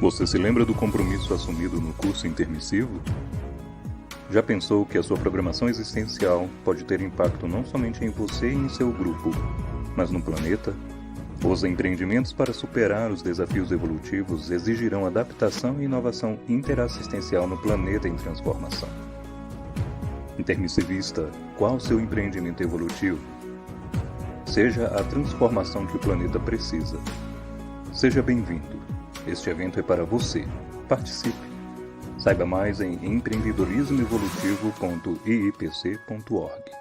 Você se lembra do compromisso assumido no curso intermissivo? Já pensou que a sua programação existencial pode ter impacto não somente em você e em seu grupo, mas no planeta? Os empreendimentos para superar os desafios evolutivos exigirão adaptação e inovação interassistencial no planeta em transformação. Intermissivista, qual o seu empreendimento evolutivo? Seja a transformação que o planeta precisa. Seja bem-vindo. Este evento é para você. Participe. Saiba mais em empreendedorismoevolutivo.iipc.org.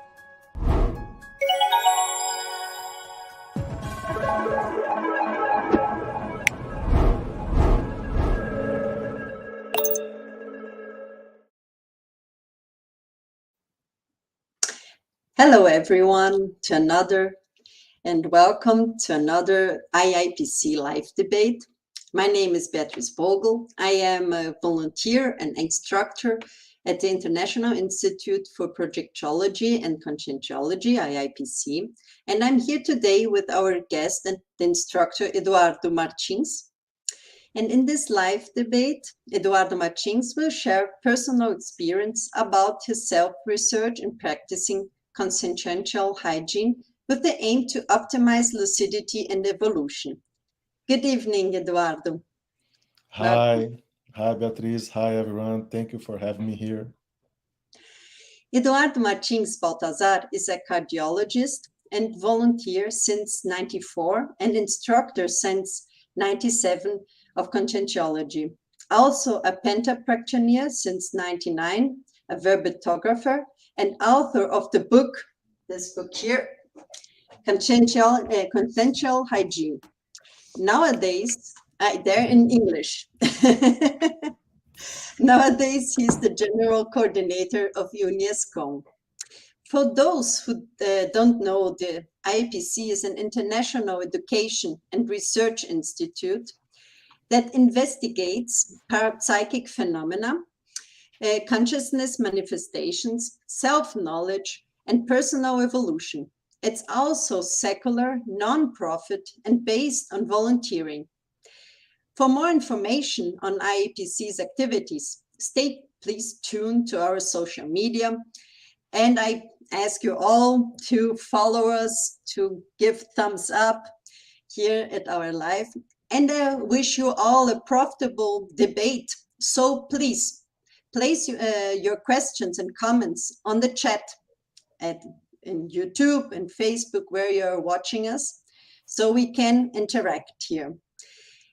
Hello everyone and welcome to another IIPC live debate. My name is Beatriz Vogel. I am a volunteer and instructor at the International Institute for Projectology and Conscientiology, IIPC, and I'm here today with our guest and the instructor Eduardo Martins. And in this live debate, Eduardo Martins will share personal experience about his self-research in practicing consciential hygiene with the aim to optimize lucidity and evolution. Good evening, Eduardo. Hi, Beatriz. Hi, everyone. Thank you for having me here. Eduardo Martins Balthazar is a cardiologist and volunteer since '94 and instructor since '97 of Conscientiology. Also a penta practitioner since '99, a verbetographer, and author of the book, this book here, Consciential Hygiene. Nowadays, they're in English. Nowadays, he's the general coordinator of Uniescon. For those who don't know, the IIPC is an international education and research institute that investigates parapsychic phenomena, consciousness manifestations, self-knowledge, and personal evolution. It's also secular, non-profit, and based on volunteering. For more information on IIPC's activities, stay please tuned to our social media. And I ask you all to follow us, to give thumbs up here at our live. And I wish you all a profitable debate. So please, place your questions and comments on the chat in YouTube and Facebook where you're watching us, so we can interact here.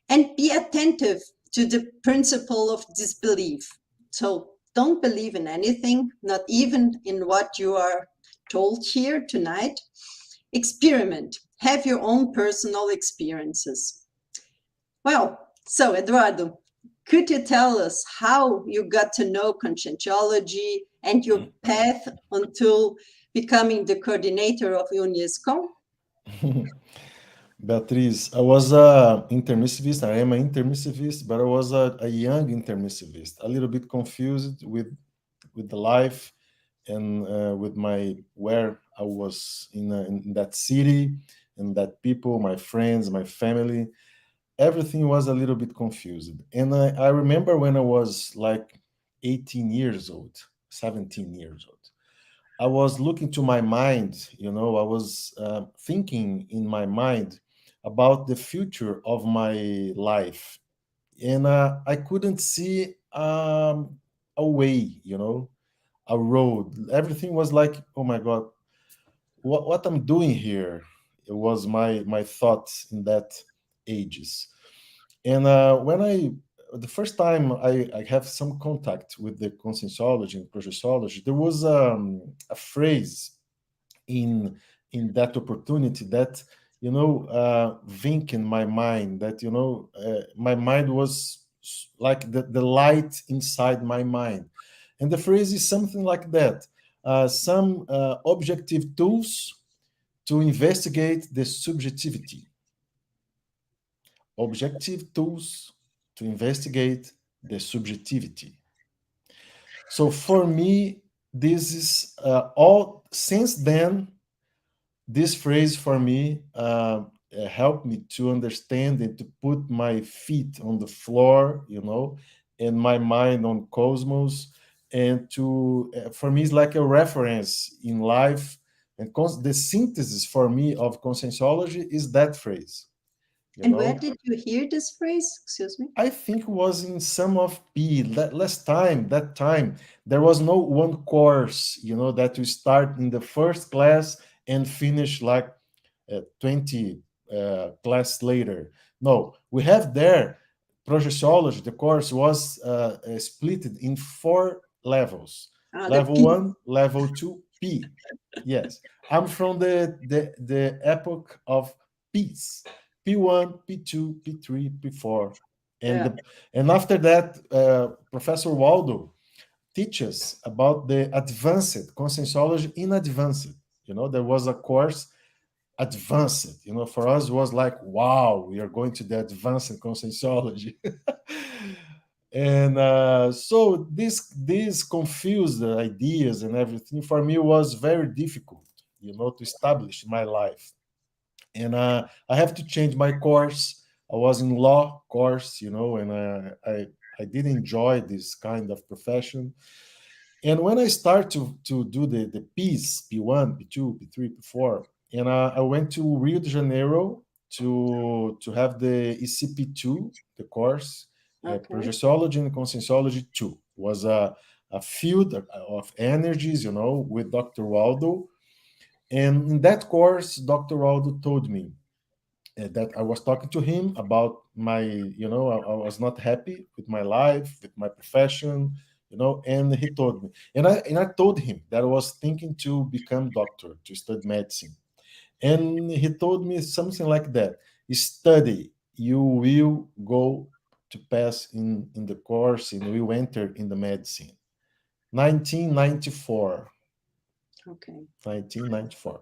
And be attentive to the principle of disbelief. So don't believe in anything, not even in what you are told here tonight. Experiment, have your own personal experiences. Well, so Eduardo, could you tell us how you got to know Conscientiology and your path until becoming the coordinator of Uniescon? Beatriz, I was an intermissivist. I am an intermissivist, but I was a young intermissivist, a little bit confused with the life and with where I was in that city and that people, my friends, my family. Everything was a little bit confused. And I remember when I was like 18 years old, 17 years old, I was looking to my mind, I was thinking in my mind about the future of my life. And I couldn't see a way, a road. Everything was like, oh my God, what I'm doing here? It was my thoughts in that ages. And the first time I have some contact with the Conscientiology and Projectology, there was a phrase in that opportunity that think in my mind that my mind was like the light inside my mind, and the phrase is something like that: some objective tools to investigate the subjectivity. Objective tools to investigate the subjectivity. So for me, this is all. Since then, this phrase for me helped me to understand and to put my feet on the floor, and my mind on cosmos, and to for me it's like a reference in life. And the synthesis for me of conscientiology is that phrase. And where did you hear this phrase? Excuse me. I think it was in some of P. That time, there was no one course, that you start in the first class and finish like 20 class later. No, we have there, projectiology, the course was split in 4 levels. Level 1, level 2, P. Yes, I'm from the epoch of P's. P1, P2, P3, P4. And after that, Professor Waldo teaches about the advanced conscientiology in advanced. There was a course advanced. For us was like, wow, we are going to the advanced conscientiology. And so this confused the ideas and everything for me was very difficult, to establish my life. And I have to change my course. I was in law course, and I did enjoy this kind of profession. And when I start to do the P's, P1, P2, P3, P4, and I went to Rio de Janeiro to have the ECP2, the course, Projectiology and Conscientiology 2. Was a field of energies, with Dr. Waldo. And in that course, Dr. Waldo told me that I was talking to him about my, I was not happy with my life, with my profession, and he told me, and I told him that I was thinking to become doctor, to study medicine. And he told me something like that: study, you will go to pass in the course, and you will enter in the medicine. 1994. Okay. 1994.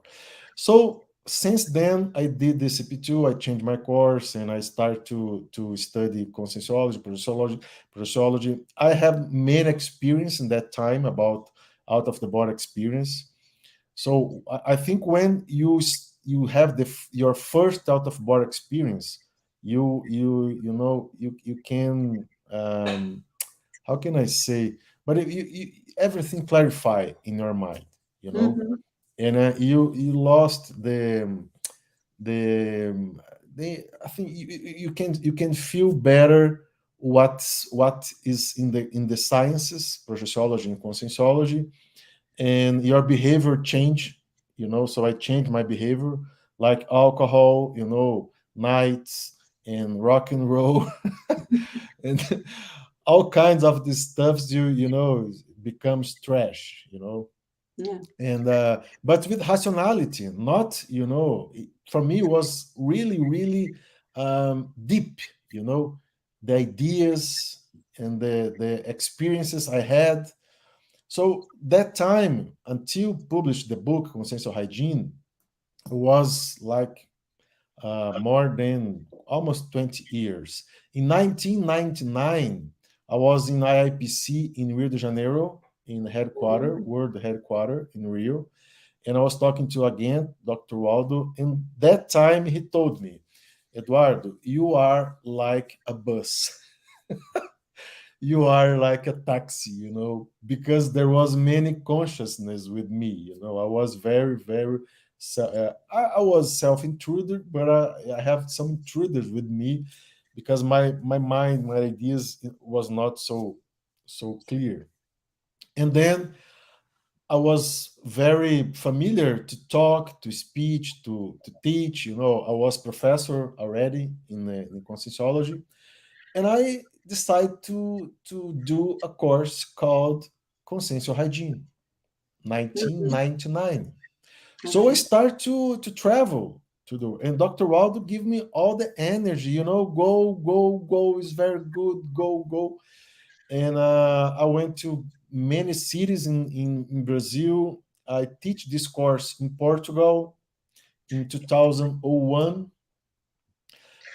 So since then, I did the CP2, I changed my course, and I started to study conscientiology, projectiology. I have many experience in that time about out-of-the-body experience. So I think when you have your first out-of-body experience, you can, how can I say? But everything clarify in your mind, Mm-hmm. and you lost the I think you can feel better what is in the sciences, projectiology and conscientiology, and your behavior change. So I changed my behavior, like alcohol, nights and rock and roll, and all kinds of these stuffs becomes trash. Yeah. And but with rationality, not, for me was really deep, the ideas and the experiences I had. So that time until published the book Consciential Hygiene was like more than almost 20 years. In 1999, I was in IIPC in Rio de Janeiro, in world headquarters in Rio. And I was talking to, again, Dr. Waldo. And that time he told me, Eduardo, you are like a bus. You are like a taxi, because there was many consciousness with me. I was very, I was self-intruder, but I have some intruders with me because my mind, my ideas was not so clear. And then I was very familiar to talk, to speech, to teach. I was professor already in Conscientiology, and I decided to do a course called Consciential Hygiene, 1999. So I start to travel to do, and Dr. Waldo give me all the energy, go is very good, go. And I went to many cities in Brazil. I teach this course in Portugal in 2001.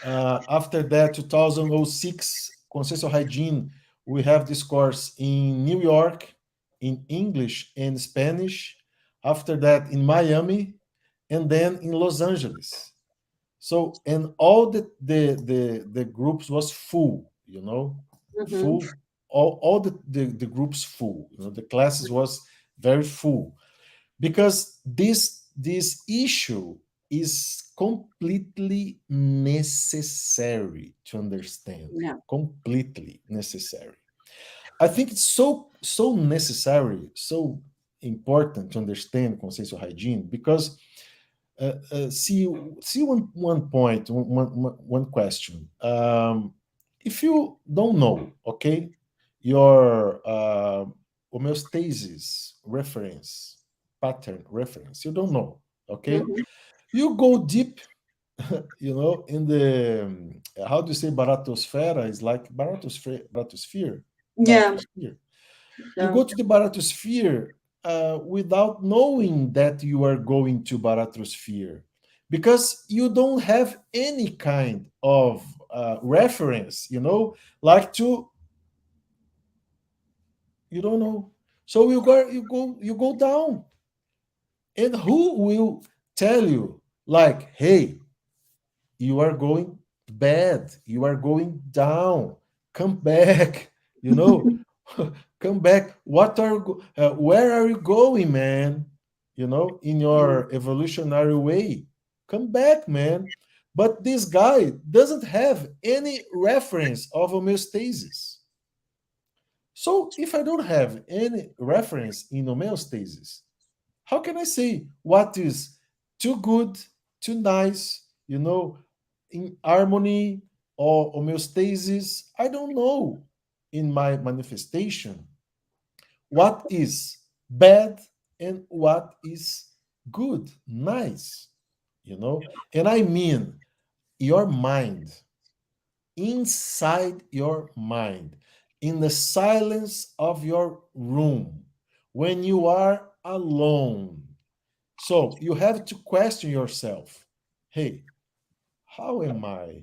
After that, 2006, Consciential Hygiene, we have this course in New York, in English and Spanish. After that, in Miami, and then in Los Angeles. So, and all the groups was full, full, all the groups full, the classes was very full, because this issue is completely necessary to understand. Yeah. Completely necessary. I think it's so necessary, so important to understand consciential hygiene, because see one point, one question. If you don't know, okay, your homeostasis reference, pattern reference, you don't know, okay, you go deep, in the how do you say baratosphera is like baratosphere. Yeah. You go to the baratosphere without knowing that you are going to baratosphere, because you don't have any kind of reference, like to, you don't know. So you go down, and who will tell you, like, hey, you are going bad, you are going down, come back, you know come back. Where are you going, man? In your evolutionary way, come back, man. But this guy doesn't have any reference of homeostasis. So if I don't have any reference in homeostasis, how can I say what is too good, too nice, in harmony or homeostasis? I don't know in my manifestation what is bad and what is good, nice, And I mean, your mind, inside your mind, in the silence of your room, when you are alone. So you have to question yourself. Hey, how am I?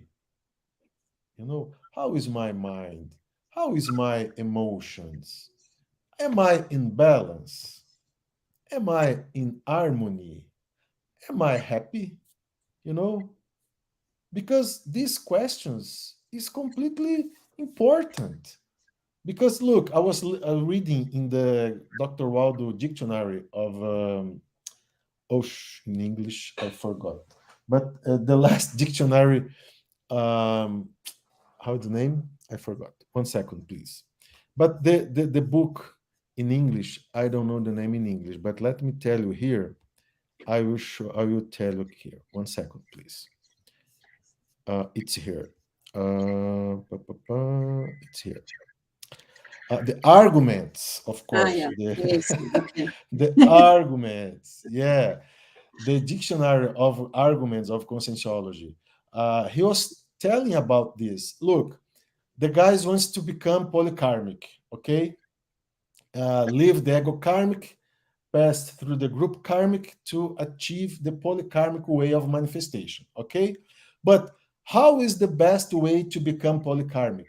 How is my mind? How is my emotions? Am I in balance? Am I in harmony? Am I happy? You know, because these questions is completely important. Because look, I was reading in the Dr. Waldo dictionary of in English, I forgot, but the last dictionary, how the name? I forgot. 1 second, please. But the book in English, I don't know the name in English, but let me tell you here. I will tell you here. 1 second, please. It's here. It's here. The arguments, of course. Yeah. Yes. Okay. The arguments, yeah. The dictionary of arguments of conscientiology. He was telling about this. Look, the guys wants to become polykarmic, okay? Leave the ego karmic, pass through the group karmic to achieve the polykarmic way of manifestation, okay? But how is the best way to become polykarmic?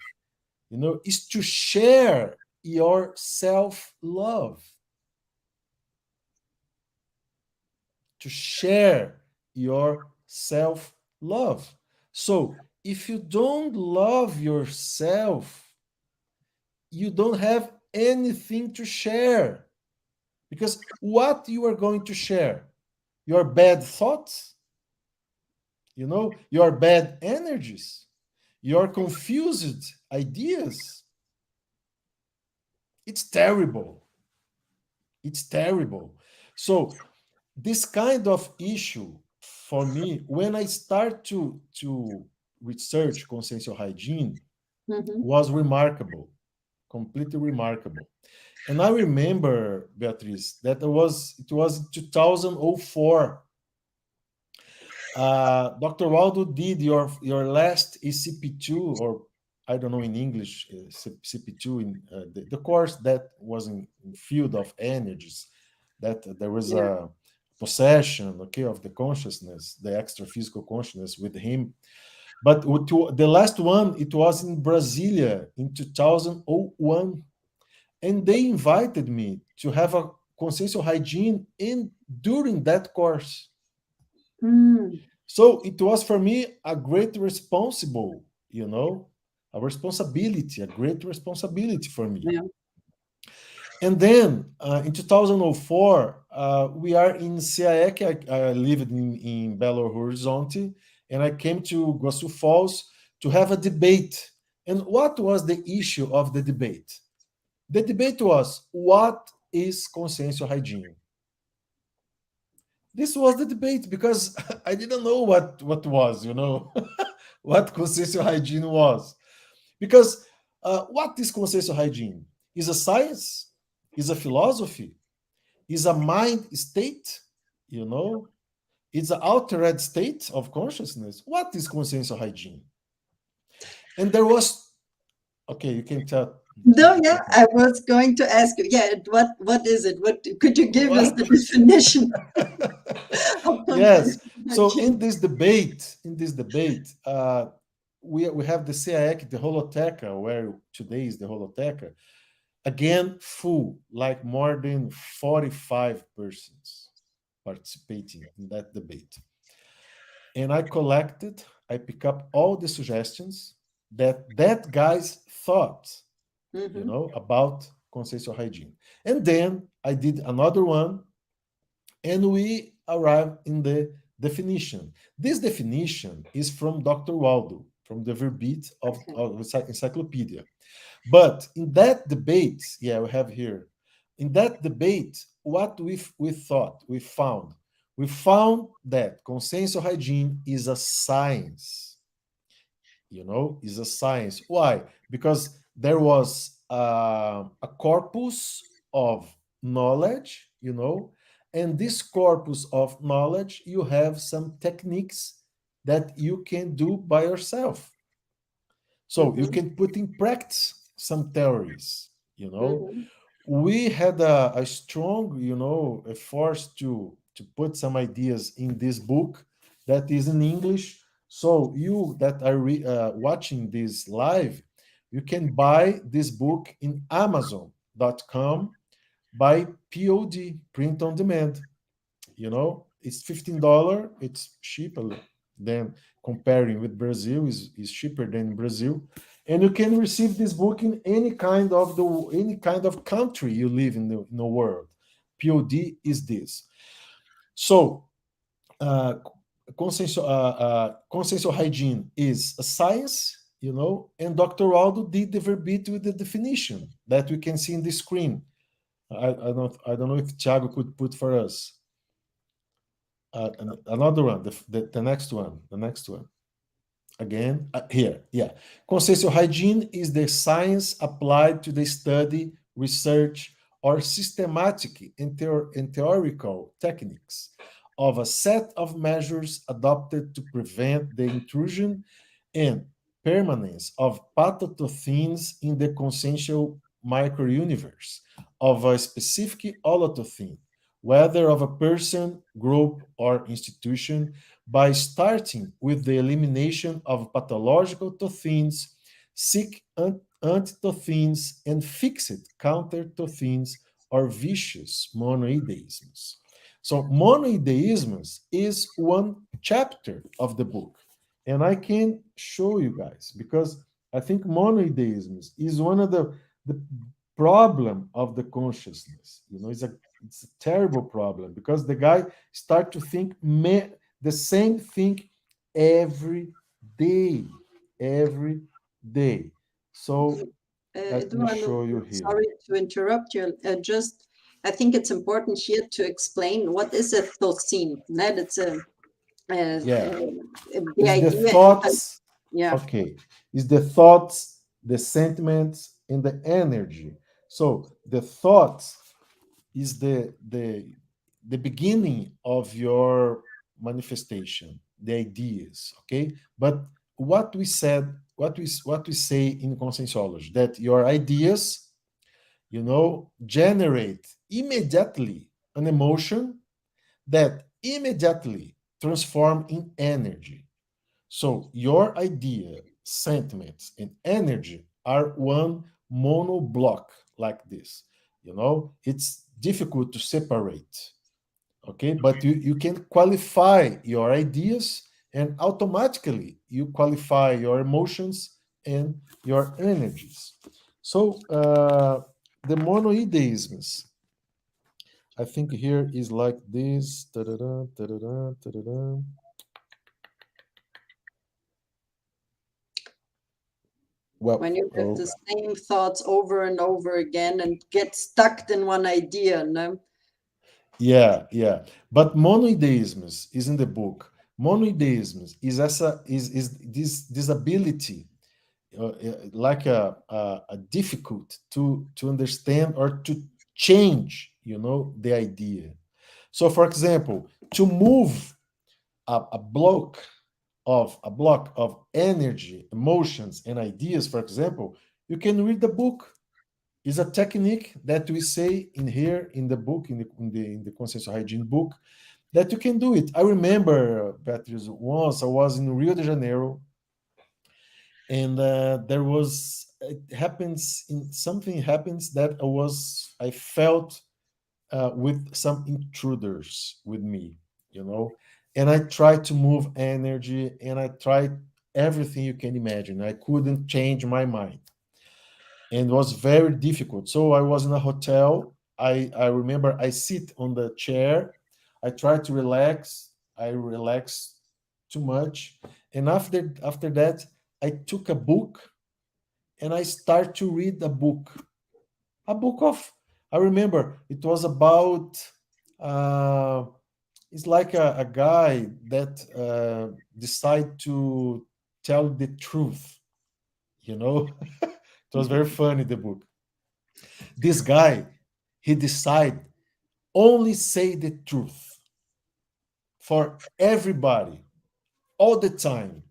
Is to share your self-love. To share your self-love. So if you don't love yourself, you don't have anything to share. Because what you are going to share? Your bad thoughts, your bad energies, your confused ideas. It's terrible. It's terrible. So this kind of issue, for me, when I start to research consciential hygiene, was remarkable, completely remarkable. And I remember, Beatriz, that it was 2004. Dr. Waldo did your last ECP2, or I don't know in English, CP2, in the course that was in field of energies, that there was a possession, okay, of the consciousness, the extra physical consciousness with him. But the last one, it was in Brasilia in 2001. And they invited me to have a consciential hygiene during that course. So it was for me a great responsible, a responsibility, a great responsibility for me. Yeah. And then in 2004, we are in CIEC. I lived in Belo Horizonte, and I came to Iguaçu Falls to have a debate. And what was the issue of the debate? The debate was, what is consciential hygiene? This was the debate because I didn't know what was, what consciential hygiene was. Because what is consciential hygiene? Is a science? Is a philosophy? Is a mind state? It's an altered state of consciousness. What is consciential hygiene? And there was, okay, you can tell. No, yeah, I was going to ask you, yeah, what is it? What could you give us the definition of Yes. consciential So hygiene? in this debate, we have the CIEC, the Holoteca, where today is the Holoteca, again full, like more than 45 persons participating in that debate. And I pick up all the suggestions that guys thought, about consciential hygiene. And then I did another one, and we arrived in the definition. This definition is from Dr. Waldo, from the verbet of encyclopedia. But in that debate, yeah, we have here, in that debate, what we found that consciential hygiene is a science. Is a science. Why? Because there was a corpus of knowledge, and this corpus of knowledge, you have some techniques that you can do by yourself. So you can put in practice some theories, We had a strong, a force to put some ideas in this book that is in English. So you that are watching this live, you can buy this book in Amazon.com by POD, print on demand. It's $15. It's cheaper than comparing with Brazil, is cheaper than Brazil. And you can receive this book in any kind of country you live in the world. POD is this. So consciential hygiene is a science, and Dr. Aldo did the verbete with the definition that we can see in the screen. I don't know if Thiago could put for us. Another one, the next one. Again, here, yeah. Consciential hygiene is the science applied to the study, research, or systematic and theoretical techniques of a set of measures adopted to prevent the intrusion and permanence of pathogenies in the consciential microuniverse of a specific holotothene, whether of a person, group, or institution, by starting with the elimination of pathological tothenes, sick antitothenes, and fixed countertothenes, or vicious monoideisms. So monoideisms is one chapter of the book, and I can show you guys because I think monoideisms is one of the problem of the consciousness. It's a terrible problem because the guy start to think the same thing every day. So let me Eduardo, show you here. sorry to interrupt you. I think it's important here to explain what is a thosene. That it's the idea. The thoughts. Yeah. Okay, is the thoughts, the sentiments, and the energy. So the thoughts is the beginning of your manifestation, the ideas. Okay, but what we say in Conscientiology, that your ideas, generate immediately an emotion that immediately transform in energy. So your idea, sentiments, and energy are one mono block like this. It's difficult to separate. Okay, but you can qualify your ideas and automatically you qualify your emotions and your energies. So the monoideisms, I think here is like this. Da-da-da, da-da-da, da-da-da. Well, when you have the same thoughts over and over again and get stuck in one idea, no? yeah. But monoideisms is in the book. Monoideisms is this ability, like a difficult to understand or to change, the idea. So, for example, to move a block of energy, emotions, and ideas, for example, you can read the book. Is a technique that we say in here in the book, in the Consciential Hygiene book, that you can do it. I remember, Beatriz, once I was in Rio de Janeiro, and something happens that I felt with some intruders with me, and I tried to move energy, and I tried everything you can imagine. I couldn't change my mind, and it was very difficult. So I was in a hotel. I remember I sit on the chair. I try to relax. I relax too much, and after that, I took a book and I start to read a book. A book of, I remember it was about. It's like a guy that decide to tell the truth. It was very funny, the book. This guy, he decide only say the truth for everybody all the time,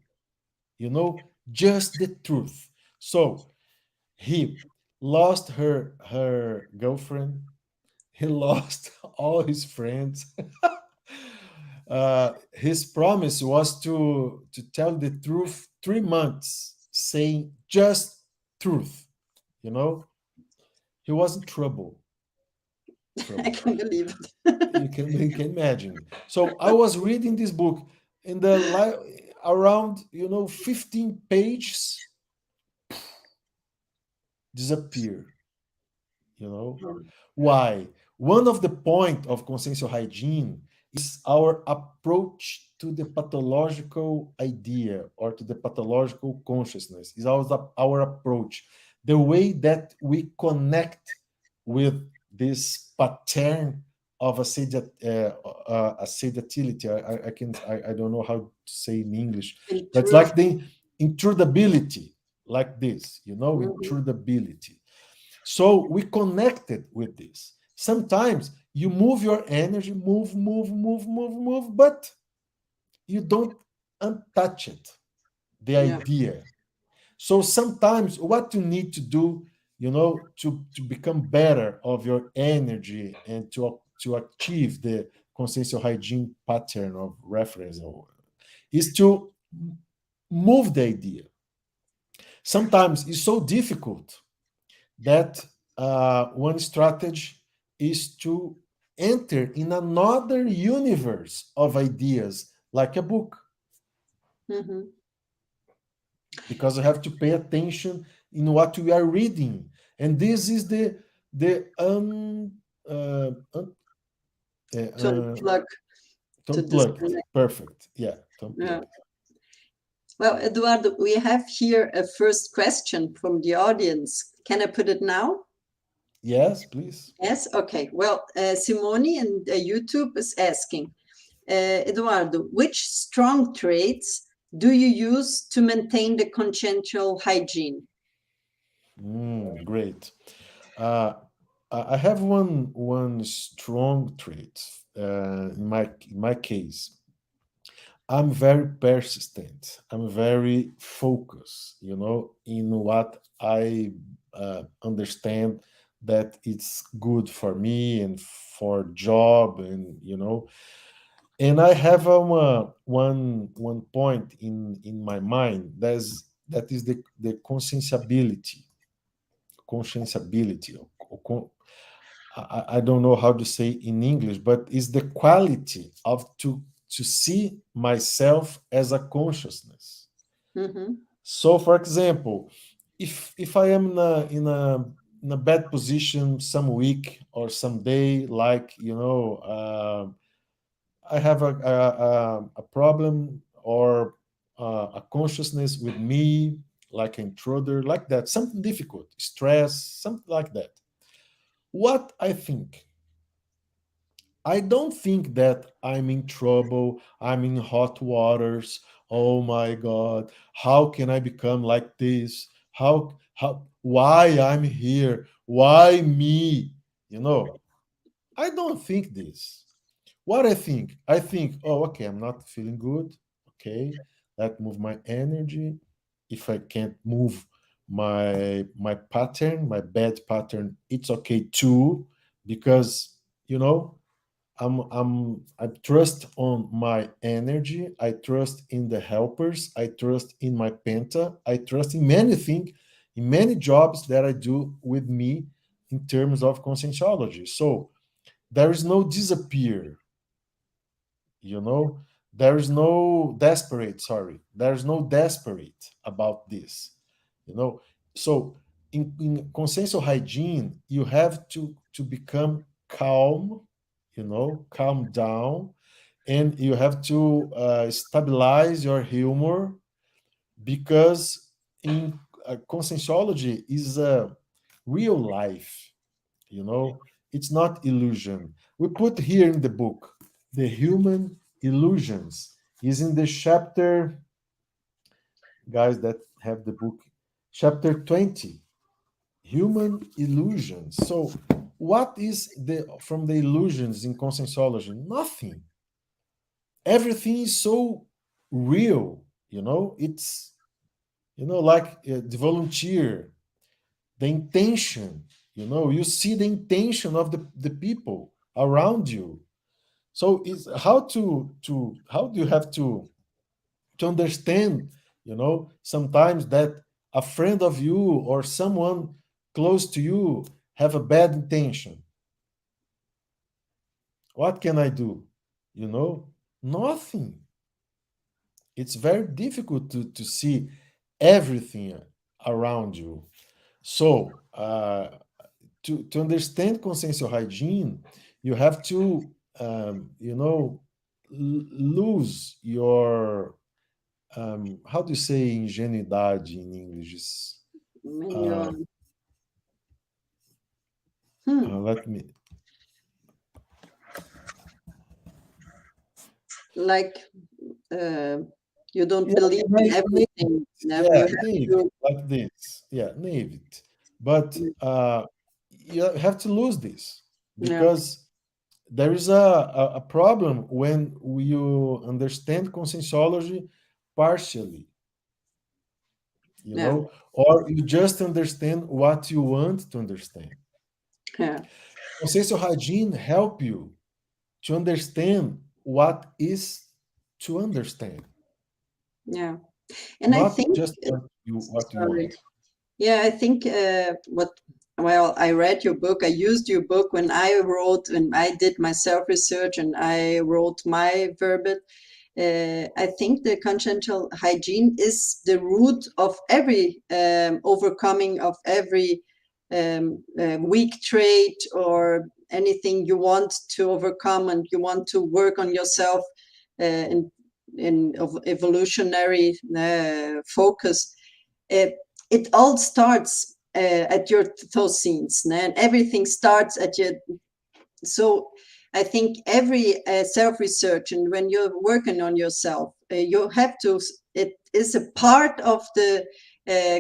just the truth. So he lost her girlfriend, he lost all his friends. His promise was to tell the truth 3 months, saying just truth. He was in trouble. I can believe it. You can imagine. So I was reading this book, in around 15 pages disappear. Why? One of the point of consciential hygiene is our approach to the pathological idea, or to the pathological consciousness. Is our approach, the way that we connect with this pattern of assedatility. I don't know how to say in English, but it's like the intrudability, like this, intrudability. So we connected with this. Sometimes you move your energy, move, but you don't untouch it, the idea. So sometimes what you need to do, to become better of your energy and to achieve the consciential hygiene pattern of reference is to move the idea. Sometimes it's so difficult that one strategy is to enter in another universe of ideas, like a book. Mm-hmm. Because you have to pay attention in what we are reading, and this is the to unplug. Perfect. Yeah, to unplug. Yeah. Well, Eduardo, we have here a first question from the audience. Can I put it now? Yes, please. Yes, okay. Well, Simone in YouTube is asking, Eduardo, which strong traits do you use to maintain the consciential hygiene? Great. I have one strong trait in my case. I'm very persistent. I'm very focused, in what I understand that it's good for me and for job, and and I have one point in my mind that is the conscientiability. I don't know how to say in English, but it's the quality of to see myself as a consciousness. Mm-hmm. So, for example, if I am in a bad position some week or some day, like I have a problem or a consciousness with me, like an intruder, like that, something difficult, stress, something like that. What I don't think that I'm in trouble, I'm in hot waters. Oh my God, how can I become like this? Why I'm here? Why me? I don't think this. What I think, oh, okay, I'm not feeling good. Okay, let move my energy. If I can't move my pattern, my bad pattern, it's okay too, because I trust on my energy. I trust in the helpers. I trust in my penta. I trust in many things, in many jobs that I do with me in terms of conscientiology. So there is no disappear, you know there is no desperate, sorry, there's no desperate about this. you know so in consciential hygiene, you have to become calm, calm down, and you have to stabilize your humor, because in conscientiology is a real life. you know it's not illusion. We put here in the book the human illusions is in the chapter, guys that have the book, chapter 20, human illusions. So what is the from the illusions in conscientiology? Nothing. Everything is so real. It's like the volunteer, the intention. You see the intention of the people around you. So it's how do you have to understand, sometimes that a friend of you or someone close to you have a bad intention. What can I do? Nothing. It's very difficult to see everything around you. So to understand consciential hygiene, you have to lose your how do you say ingenuidade in English? When Uh, you're, hmm, let me. like uh, you don't Yeah, believe in naive. everything. No, you Yeah, have naive to. like this. Yeah, naive it. But you have to lose this, Yeah, because there is a problem when you understand conscientiology partially, yeah, or you just understand what you want to understand. yeah, Consciential hygiene help you to understand what is to understand, yeah. And I not think, just what you sorry. want. Yeah, I think well, I read your book. I used your book when I did my self-research and I wrote my verbet. I think the consciential hygiene is the root of every overcoming of every weak trait or anything you want to overcome and you want to work on yourself in evolutionary focus. Uh, it all starts at your thosenes, and everything starts at your. So I think every self-research and when you're working on yourself, you have to. It is a part of the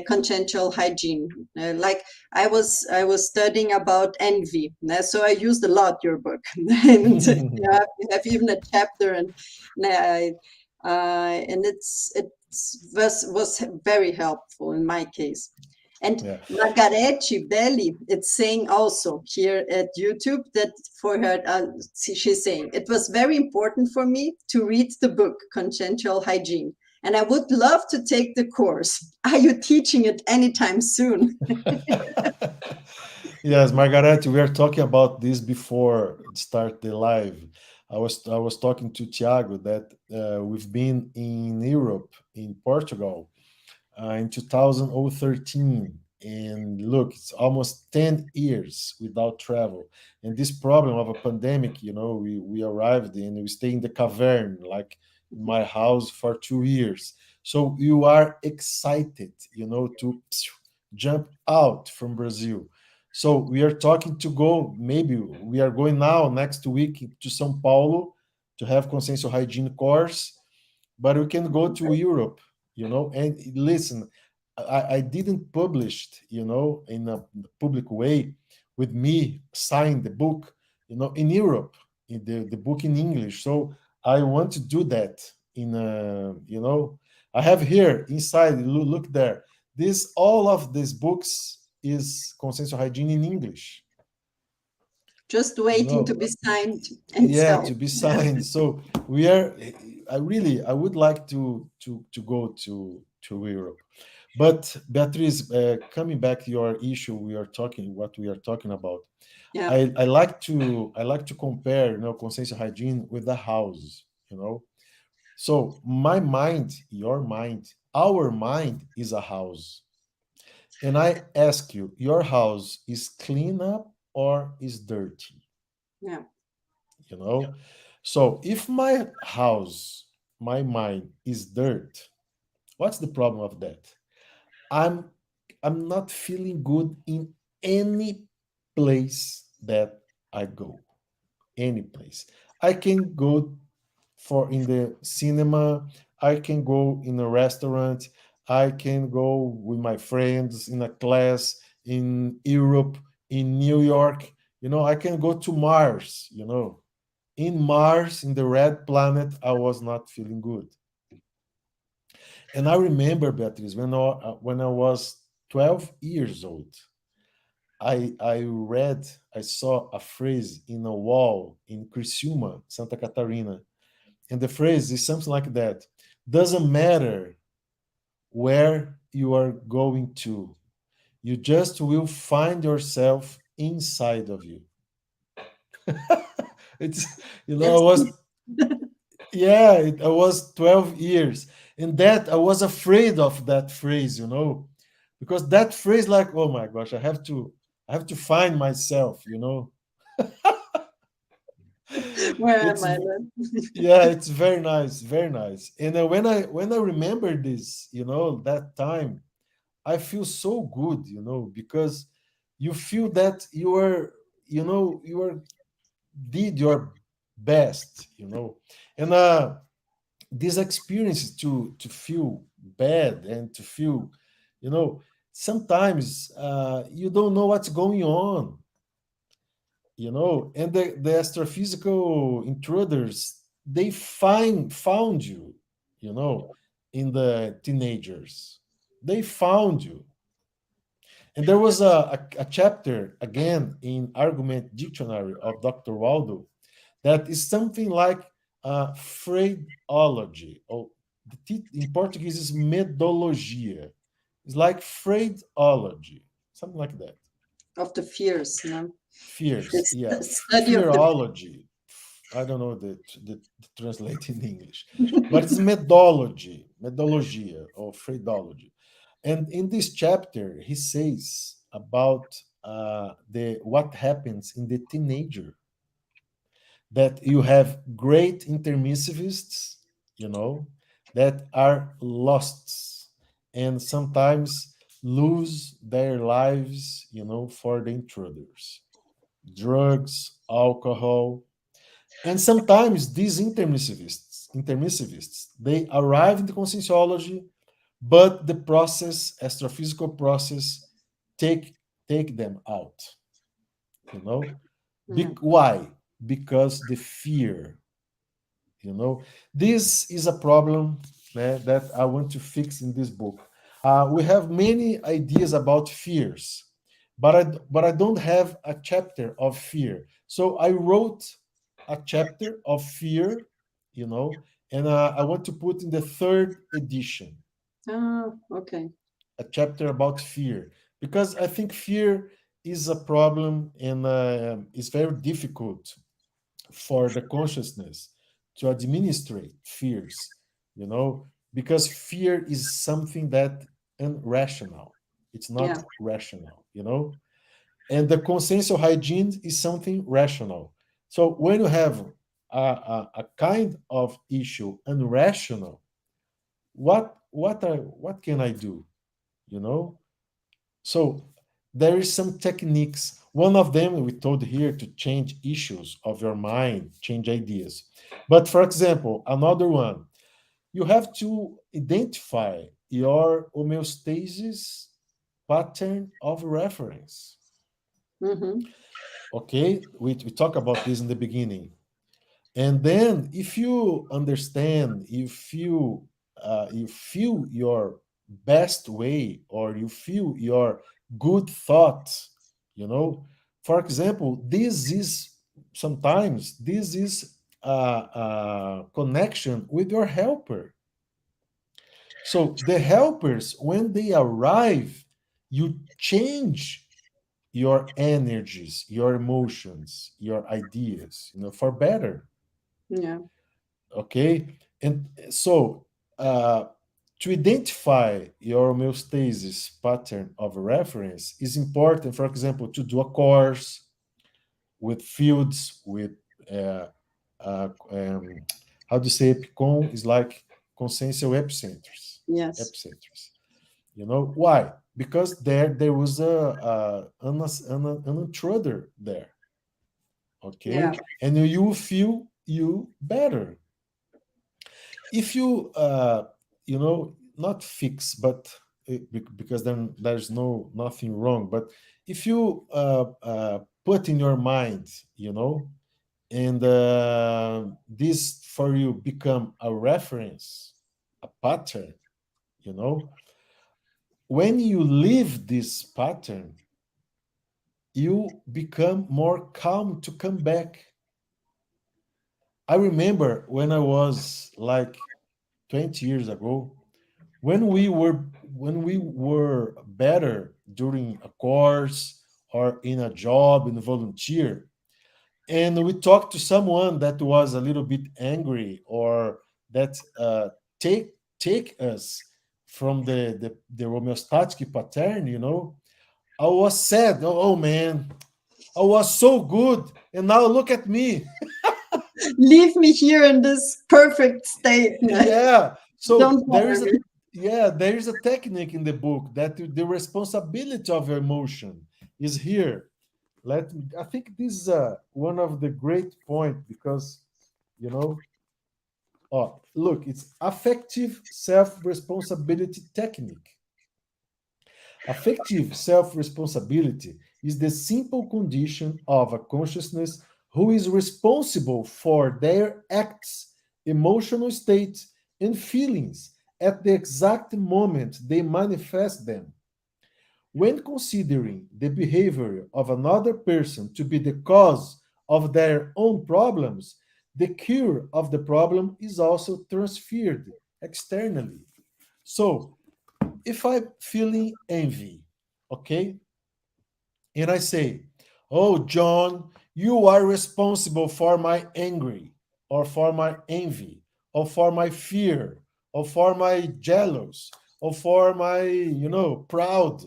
consciential hygiene. Like I was studying about envy, so I used a lot your book, and you have even a chapter, and it was very helpful in my case. And Yeah. Margarete Belli, it's saying also here at YouTube that for her, she's saying, it was very important for me to read the book, Consciential Hygiene, and I would love to take the course. Are you teaching it anytime soon? Yes, Margaret, we are talking about this before start the live. I was talking to Tiago that we've been in Europe, in Portugal, in 2013, and look, it's almost 10 years without travel. And this problem of a pandemic, we arrived and we stay in the cavern, like in my house for 2 years. So you are excited, to jump out from Brazil. So we are talking to go, maybe we are going now next week to São Paulo to have Consciential Hygiene course, but we can go to Europe, and listen, I didn't publish, in a public way with me sign the book, in Europe, in the book in English. So I want to do that I have here inside, look there. All of these books is Consciential Hygiene in English. Just waiting to be signed and Yeah, sold. to be signed. So we are. I would like to go to Europe. But Beatriz, coming back to your issue, what we are talking about. Yeah. I like to compare, Consciential Hygiene with the house. So my mind, your mind, our mind is a house. And I ask you, your house is clean up or is dirty? Yeah. So if my house, my mind is dirt, what's the problem of that? I'm not feeling good in any place that I go. Any place. I can go for in the cinema, I can go in a restaurant, I can go with my friends in a class in Europe, in New York, I can go to Mars, in Mars, in the red planet, I was not feeling good. And I remember, Beatriz, when I was 12 years old, I saw a phrase in a wall in Criciúma, Santa Catarina. And the phrase is something like that. Doesn't matter where you are going to, you just will find yourself inside of you. It's, I was, I was 12 years. And that I was afraid of that phrase, because that phrase, like, oh my gosh, I have to find myself, Where am I? Yeah, it's very nice, very nice. And when I remember this, that time, I feel so good, because you feel that you did your best, and this experience to feel bad and to feel, sometimes you don't know what's going on, and the astrophysical intruders, they found you, in the teenagers. They found you. And there was a chapter again in Argument Dictionary of Dr. Waldo that is something like Freudology, or in Portuguese is metodologia. It's like Freudology, something like that. Of the fears, Fears, yeah. Study Fearology. I don't know the translate in English, but it's methodologia, or Freudology. And in this chapter, he says about what happens in the teenager, that you have great intermissivists, that are lost and sometimes lose their lives, for the intruders, drugs, alcohol. And sometimes these intermissivists, they arrive in the conscientiology, but the process, astrophysical process, take them out. Why? Because the fear. This is a problem that I want to fix in this book. We have many ideas about fears, but I don't have a chapter of fear. So I wrote a chapter of fear, and I want to put in the 3rd edition. Okay. A chapter about fear, because I think fear is a problem, and it's very difficult for the consciousness to administrate fears, because fear is something that irrational. It's not rational, and the consciential hygiene is something rational. So when you have a kind of issue irrational, what can I do? So there is some techniques. One of them we told here to change issues of your mind, change ideas. But for example, another one, you have to identify your homeostasis pattern of reference. Okay, we talked about this in the beginning. And then if you understand, you feel your best way, or you feel your good thoughts, for example, sometimes this is a connection with your helper. So the helpers, when they arrive, you change your energies, your emotions, your ideas, for better. Yeah. Okay. And so to identify your homeostasis pattern of reference is important, for example, to do a course with fields, with how do you say, PCON is like consciential epicenters. Yes. Epicenters. Why? Because there was an intruder there. Okay. Yeah. And you will feel you better. If you not fix, but because then there's nothing wrong, but if you put in your mind, and this for you become a reference, a pattern, when you leave this pattern, you become more calm to come back. I remember when I was like 20 years ago, when we were better during a course or in a job, in a volunteer, and we talked to someone that was a little bit angry, or that take us from the homeostatic pattern, I was sad. Oh man, I was so good, and now look at me. Leave me here in this perfect state. Yeah. So Don't there is worry. there is a technique in the book that the responsibility of emotion is here. I think this is one of the great point, because look, it's affective self-responsibility technique. Affective self-responsibility is the simple condition of a consciousness who is responsible for their acts, emotional states, and feelings at the exact moment they manifest them. When considering the behavior of another person to be the cause of their own problems, the cure of the problem is also transferred externally. So, if I'm feeling envy, okay, and I say, "Oh, John, you are responsible for my anger, or for my envy, or for my fear, or for my jealous, or for my, proud."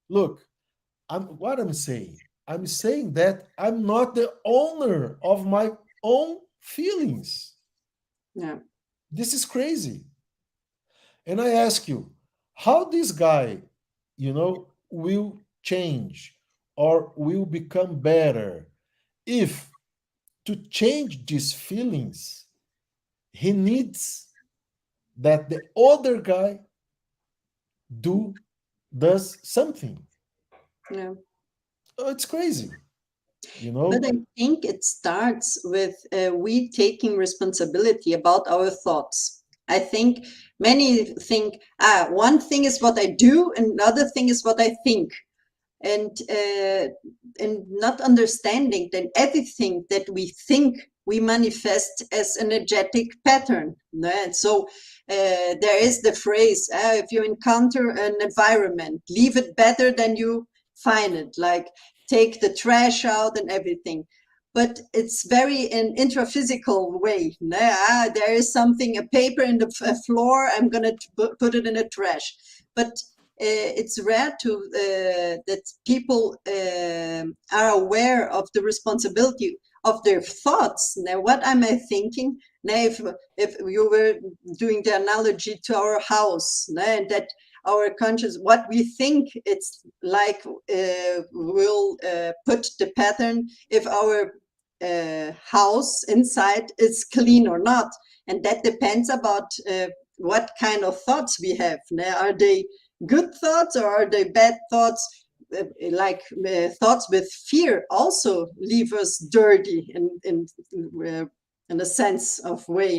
Look, what I'm saying. I'm saying that I'm not the owner of my own feelings. Yeah. This is crazy. And I ask you, how this guy, will change or will become better if, to change these feelings, he needs that the other guy does something. Yeah. Oh, it's crazy, But I think it starts with we taking responsibility about our thoughts. I think many think, one thing is what I do, and another thing is what I think. And not understanding that everything that we think we manifest as an energetic pattern. And so there is the phrase, if you encounter an environment, leave it better than you find it, like take the trash out and everything. but it's very in intraphysical way. There is something, a paper in the floor, I'm going to put it in a trash. But it's rare to that people are aware of the responsibility of their thoughts. Now, what am I thinking? Now, if you were doing the analogy to our house, and that our conscious, what we think it's like, will put the pattern if our house inside is clean or not. And that depends about what kind of thoughts we have. Now, are they good thoughts or are they bad thoughts? Thoughts with fear also leave us dirty in a sense of way.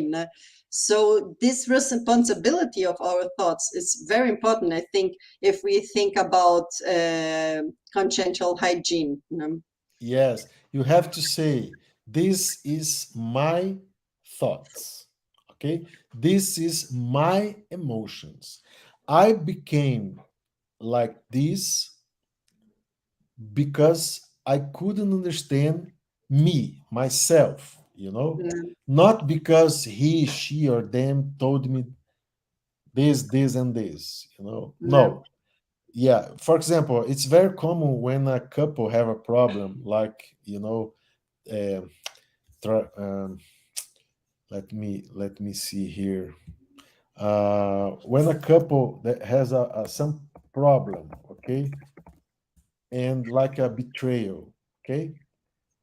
So this responsibility of our thoughts is very important, I think, if we think about consciential hygiene. Yes, you have to say, this is my thoughts. Okay, this is my emotions. I became like this because I couldn't understand me, myself, not because he, she, or them told me this, and this, No. Yeah. For example, it's very common when a couple have a problem, like, um, let me see here. When a couple that has some problem, okay, and like a betrayal, okay,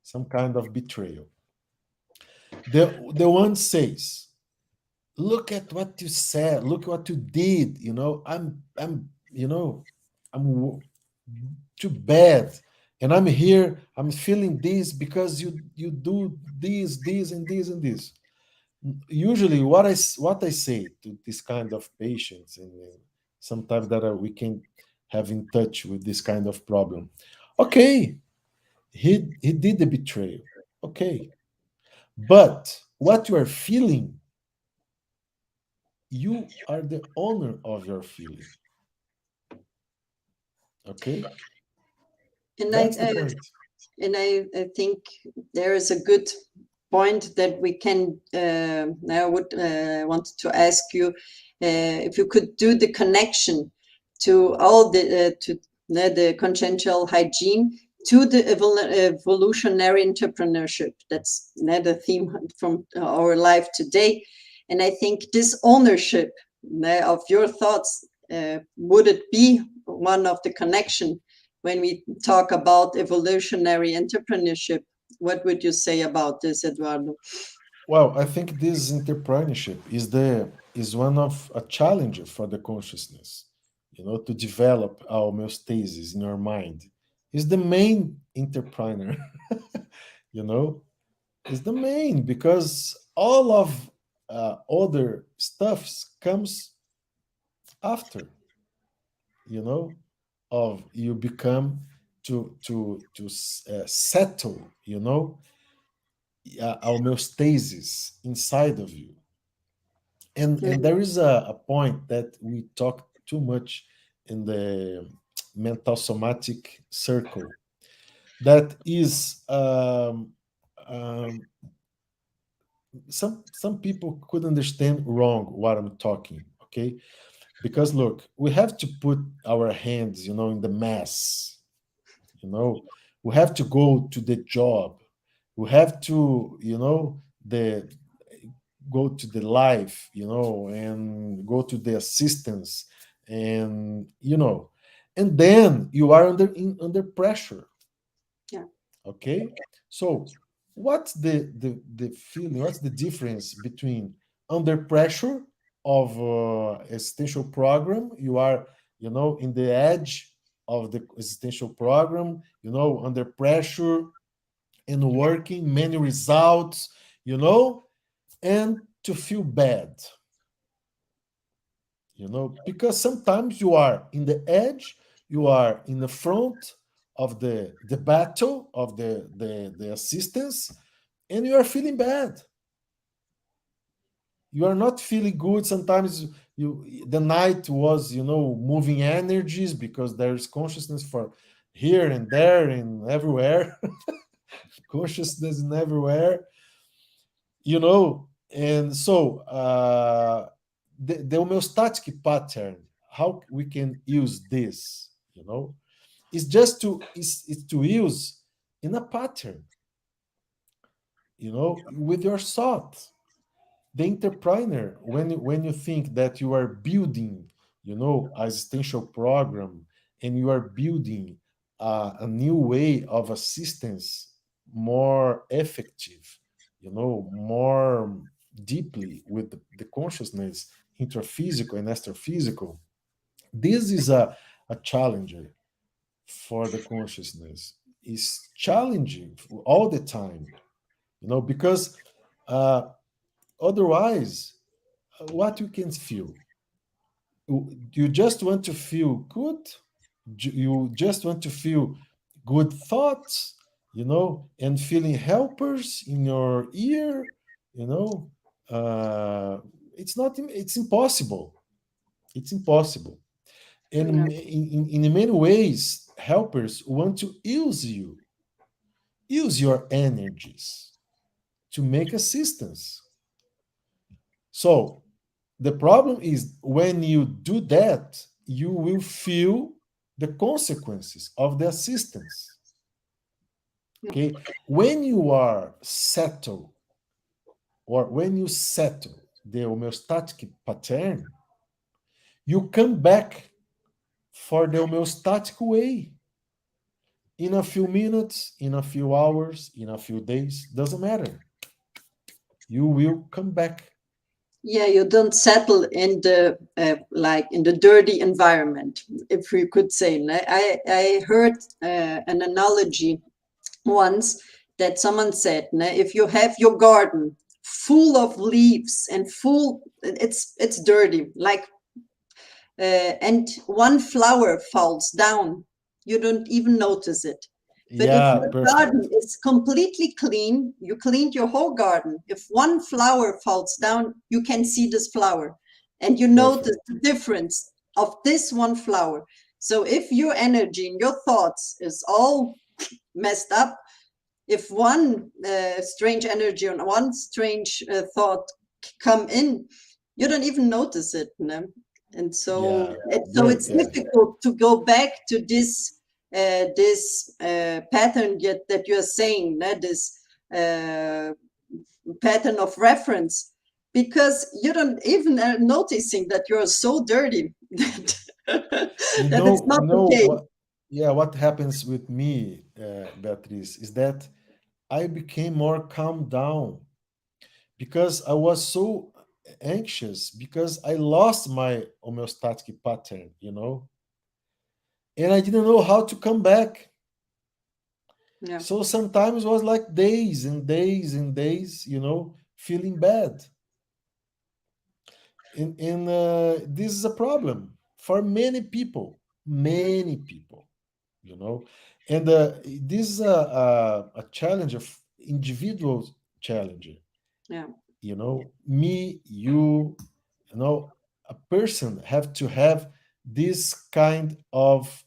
some kind of betrayal. The one says, "Look at what you said. Look what you did. I'm too bad, and I'm here. I'm feeling this because you do this, and this, and this." Usually, what I say to this kind of patients, and sometimes that we can have in touch with this kind of problem. Okay, he did the betrayal. Okay, but what you are feeling, you are the owner of your feeling. Okay, And that's the point. I think there is a good point that we can. I would want to ask you if you could do the connection to all the consciential hygiene to the evolutionary entrepreneurship. That's the theme from our life today. And I think this ownership of your thoughts, would it be one of the connection when we talk about evolutionary entrepreneurship? What would you say about this, Eduardo? Well, I think this entrepreneurship is one of a challenge for the consciousness, to develop our homeostasis in our mind. Is the main entrepreneur, you know, is the main, because all of other stuffs comes after, of you become to settle, homeostasis inside of you. And there is a point that we talk too much in the mental somatic circle, that is some people could understand wrong what I'm talking, okay? Because look, we have to put our hands, in the mess, we have to go to the job, we have to, the go to the life, and go to the assistance, and and then you are under pressure. Yeah. Okay, so what's the feeling, what's the difference between under pressure of existential program, you are in the edge of the existential program, under pressure and working many results, and to feel bad, because sometimes you are in the edge, you are in the front of the battle of the assistance, and you are feeling bad, you are not feeling good. Sometimes the night was moving energies, because there is consciousness for here and there and everywhere. Consciousness is everywhere, and so the homeostatic pattern, how we can use this, is just is to use in a pattern, with your thought. The entrepreneur, when you think that you are building, a existential program, and you are building a new way of assistance, more effective, more deeply with the consciousness, intraphysical and extraphysical. This is a challenger for the consciousness. Is challenging all the time, because uh, otherwise, what you can feel, you just want to feel good, you just want to feel good thoughts, and feeling helpers in your ear, you know it's impossible. It's impossible. Yeah. And in many ways, helpers want to use your energies to make assistance. So the problem is, when you do that, you will feel the consequences of the assistance. Okay? When you are settled, or when you settle the homeostatic pattern, you come back for the homeostatic way in a few minutes, in a few hours, in a few days, doesn't matter. You will come back. Yeah, you don't settle in the like in the dirty environment, if you could say. I heard an analogy once that someone said, if you have your garden full of leaves and full, it's dirty, like, and one flower falls down, you don't even notice it. But if Yeah, your garden perfect. is completely clean, you cleaned your whole garden. If one flower falls down, you can see this flower and you notice Perfect. the difference of this one flower. So if your energy and your thoughts is all messed up, if one strange energy and one strange thought come in, you don't even notice it. No? And so, Yeah, great. it's Yeah. difficult to go back to this pattern that you're saying, this uh, pattern of reference, because you don't even noticing that you're so dirty that, You that it's know, not you know okay. what? Yeah, what happens with me, Beatriz, is that I became more calm down because I was so anxious because I lost my homeostatic pattern, and I didn't know how to come back. Yeah, So sometimes it was like days and days and days, feeling bad. And this is a problem for yeah, many people, you know. And this is a challenge of individual challenge, yeah, me, a person have to have this kind of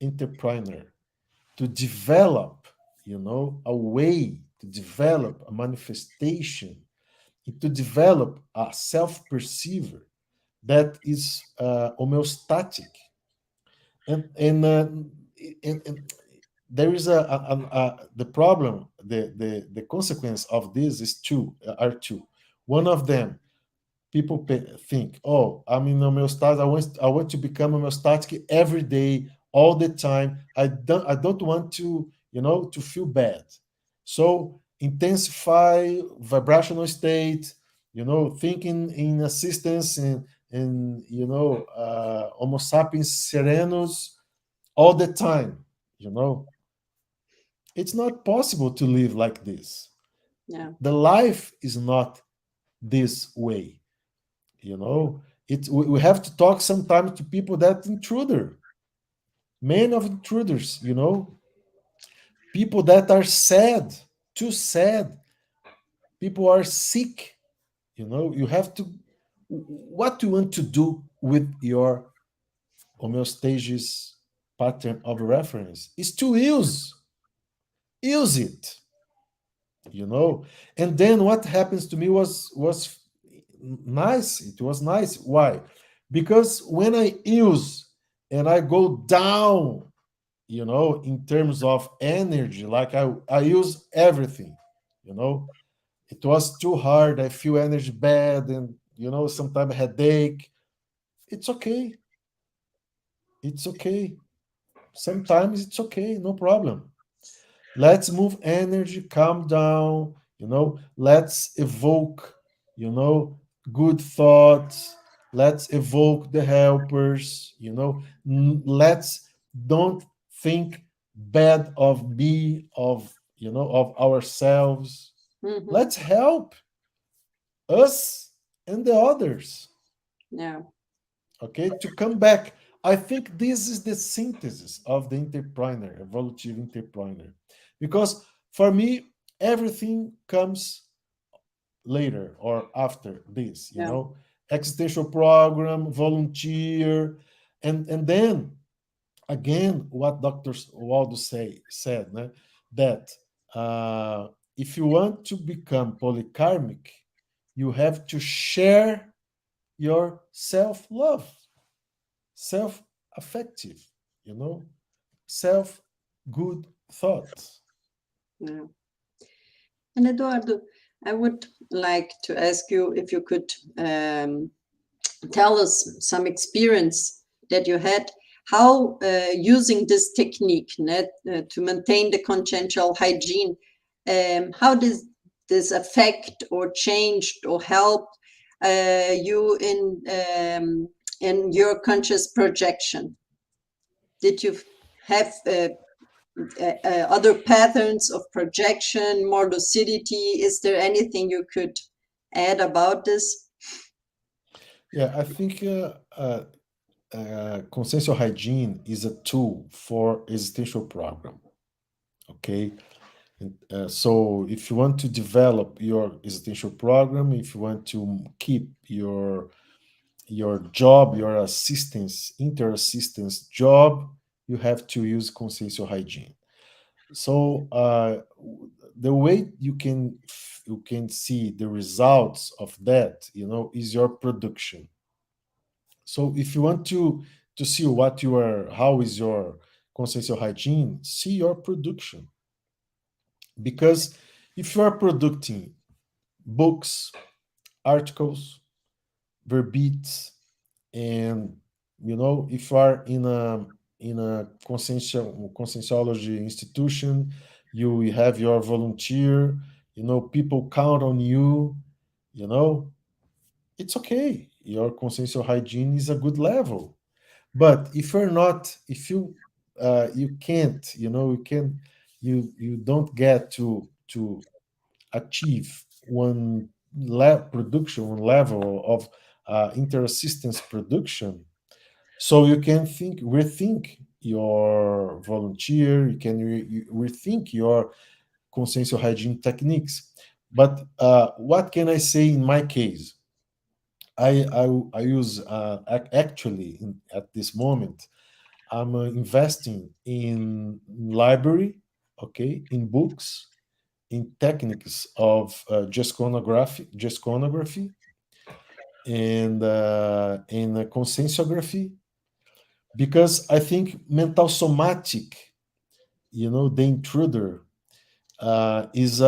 entrepreneur to develop, a way to develop a manifestation, to develop a self-perceiver that is homeostatic, and there is the problem, the consequence of this is two. One of them, people think, oh, I'm in homeostasis. I want to become homeostatic every day, all the time. I don't want to, to feel bad. So intensify vibrational state, thinking in assistance and Homo sapiens serenos all the time. You know, it's not possible to live like this. yeah, The life is not this way. We have to talk sometimes to people that intruder, men of intruders, people that are sad, too sad, people are sick. You have to, what you want to do with your homeostasis pattern of reference is to use use it, and then what happens to me was nice. It was nice. Why? Because when I use and I go down, in terms of energy, like I use everything, you know it was too hard. I feel energy bad, and sometimes headache. It's okay. It's okay. Sometimes it's okay, no problem. Let's move energy, calm down, let's evoke, you know, good thoughts. Let's evoke the helpers, let's don't think bad of me, of ourselves. Mm-hmm. Let's help us and the others, Yeah. okay, to come back. I think this is the synthesis of the entrepreneur, evolutive entrepreneur, because for me, everything comes later or after this, Yeah. existential program, volunteer, and then again, what Dr. Waldo said, né, that if you want to become polykarmic, you have to share your self love, self affective, self good thoughts. Yeah. And Eduardo, I would like to ask you if you could tell us some experience that you had, how using this technique to maintain the consciential hygiene, how does this affect or changed or helped you in your conscious projection? Did you have other patterns of projection, more lucidity? Is there anything you could add about this? Yeah, I think consciential hygiene is a tool for existential program. Okay, so if you want to develop your existential program, if you want to keep your job, your assistance, inter-assistance job, you have to use consciential hygiene. So the way you can see the results of that, is your production. So if you want to see how is your consciential hygiene, see your production. Because if you are producing books, articles, verbets, and if you are in a conscientiology institution, you have your volunteer, people count on you, you know it's okay. Your consciential hygiene is a good level. But if you're not, if you can't, you don't get to achieve one level of interassistance production, so you can rethink your volunteer, you can rethink your consciential hygiene techniques. But what can I say in my case? I use actually at this moment I'm investing in library, okay, in books, in techniques of gesconography, and in conscienciography, because I think mental somatic, the intruder, is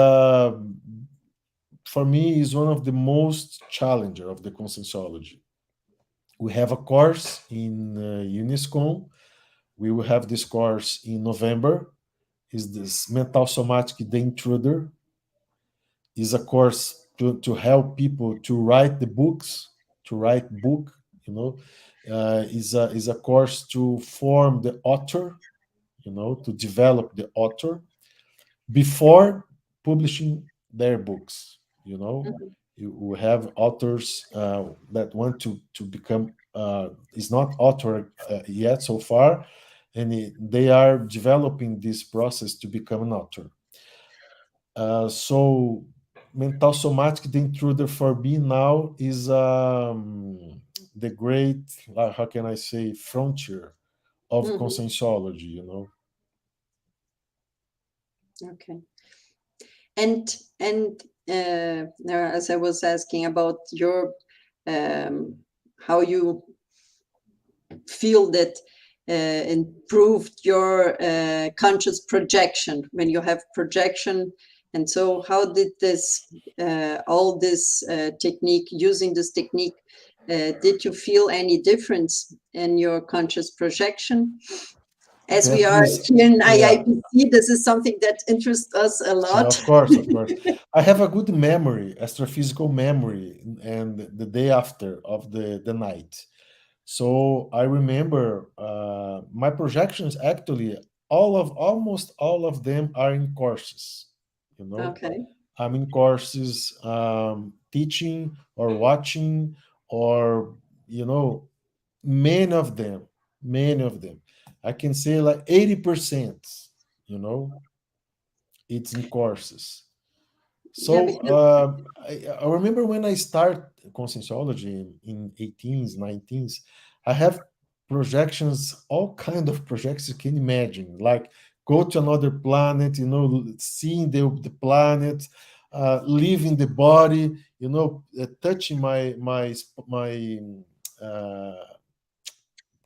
for me is one of the most challenger of the conscienciology. We have a course in Uniescon. We will have this course in November. Is this mental somatic the intruder? Is a course to help people to write the books, to write book. Is a course to form the author. To develop the author before publishing their books. Mhm. You have authors that want to become is not author yet so far, and they are developing this process to become an author. So mental somatic, the intruder for me now is the great, how can I say, frontier of Mhm. conscientiology. Okay. And as I was asking about your how you feel that improved your conscious projection when you have projection, and so how did this all this technique, using this technique, did you feel any difference in your conscious projection? As we are here in IIPC, this is something that interests us a lot. Of course, of course. I have a good memory, astrophysical memory, and the day after of the night. So I remember my projections, actually, almost all of them are in courses, you know. Okay. I'm in courses, teaching or watching, or, you know, many of them. I can say like 80%, you know, it's in courses. So I remember when I start Conscientiology in 18s, 19s, I have projections, all kind of projections you can imagine, like go to another planet, you know, seeing the planet, leaving the body, you know, touching my uh,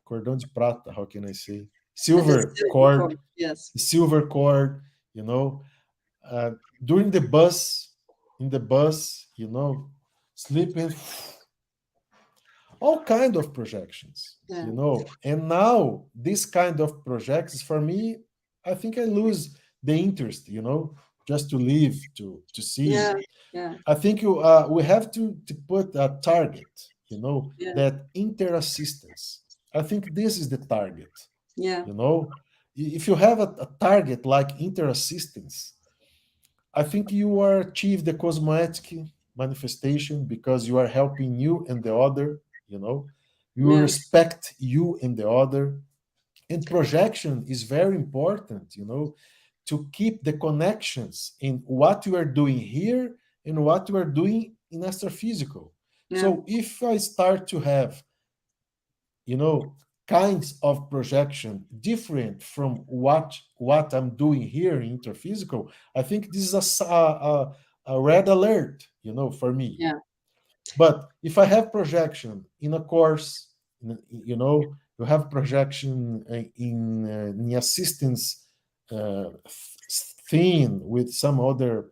cordão de prata, how can I say? Silver cord, yes. silver cord, you know, during the bus, in the bus, you know, sleeping, all kind of projections, you know. And now this kind of projections, for me, I think I lose the interest, you know, just to live, to see. I think we have to put a target, you know, that interassistance. I think this is the target. You know, if you have a target like interassistance, I think you are achieve the cosmetic manifestation, because you are helping you and the other, you know, you respect you and the other. And projection is very important, you know, to keep the connections in what you are doing here and what you are doing in astrophysical. So if I start to have, you know, kinds of projection different from what I'm doing here in interphysical, I think this is a red alert, you know, for me. But if I have projection in a course, you know, you have projection in the assistance thing with some other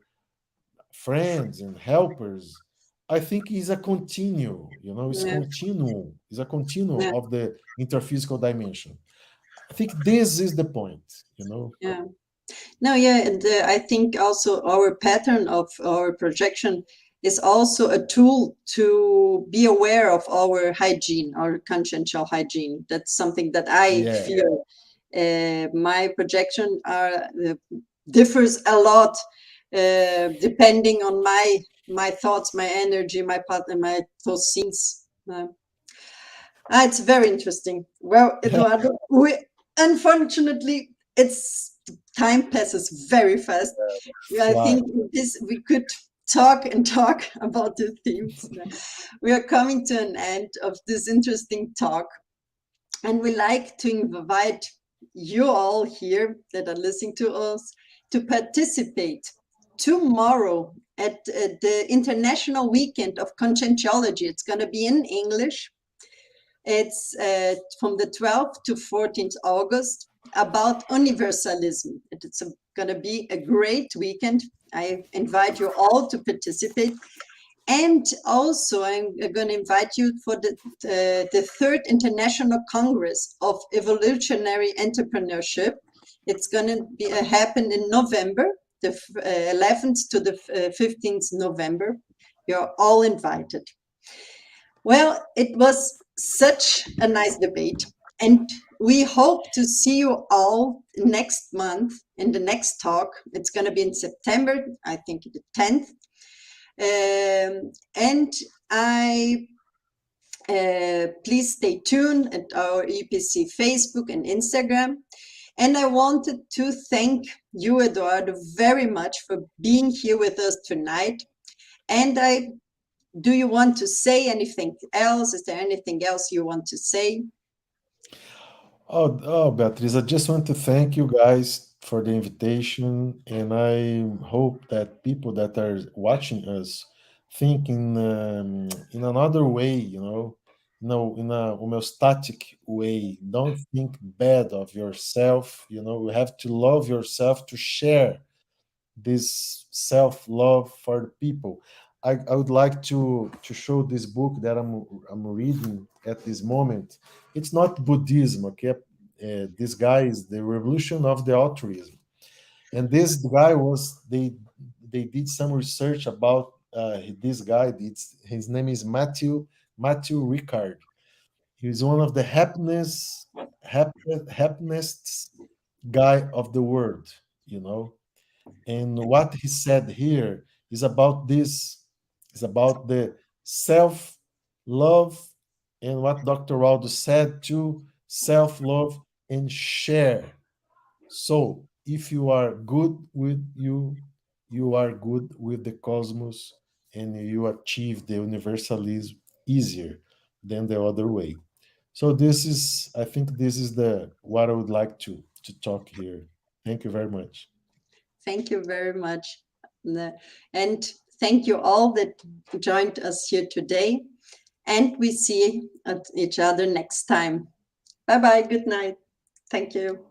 friends and helpers, I think is a continuum, you know, it's continuum, is a continuum of the interphysical dimension. I think this is the point, you know. No, and I think also our pattern of our projection is also a tool to be aware of our hygiene, our consciential hygiene. That's something that I feel. My projection differs a lot depending on my thoughts, my energy, my thosenes. It's very interesting. Well, Eduardo, unfortunately, time passes very fast. I think we could talk and talk about the themes. We are coming to an end of this interesting talk, and we like to invite you all here that are listening to us to participate tomorrow at the International Weekend of Conscientiology. It's going to be in English. It's from the 12th to 14th August, about universalism. It's going to be a great weekend. I invite you all to participate. And also, I'm going to invite you for the third International Congress of Evolutionary Entrepreneurship. It's going to happen in November, the 11th to the 15th November. You're all invited. Well, it was such a nice debate, and we hope to see you all next month in the next talk. It's going to be in September, I think the 10th. And please stay tuned at our IIPC Facebook and Instagram. And I wanted to thank you, Eduardo, very much for being here with us tonight. And do you want to say anything else? Is there anything else you want to say? Oh, Beatriz, I just want to thank you guys for the invitation, and I hope that people that are watching us think in another way, in a homeostatic way. Don't think bad of yourself. You have to love yourself to share this self-love for the people. I would like to show this book that I'm reading at this moment. It's not Buddhism, okay? This guy is The Revolution of the Altruism, and this guy was they did some research about this guy. His name is Matthew Ricard. He's one of the happiest guy of the world. And what he said here is about this, is about the self love, and what Dr. Aldo said too, self love and share. So if you are good with you, you are good with the cosmos, and you achieve the universalism easier than the other way. So I think this is the what I would like to talk here. Thank you very much. Thank you very much. And thank you all that joined us here today. And we see each other next time. Bye-bye. Good night. Thank you.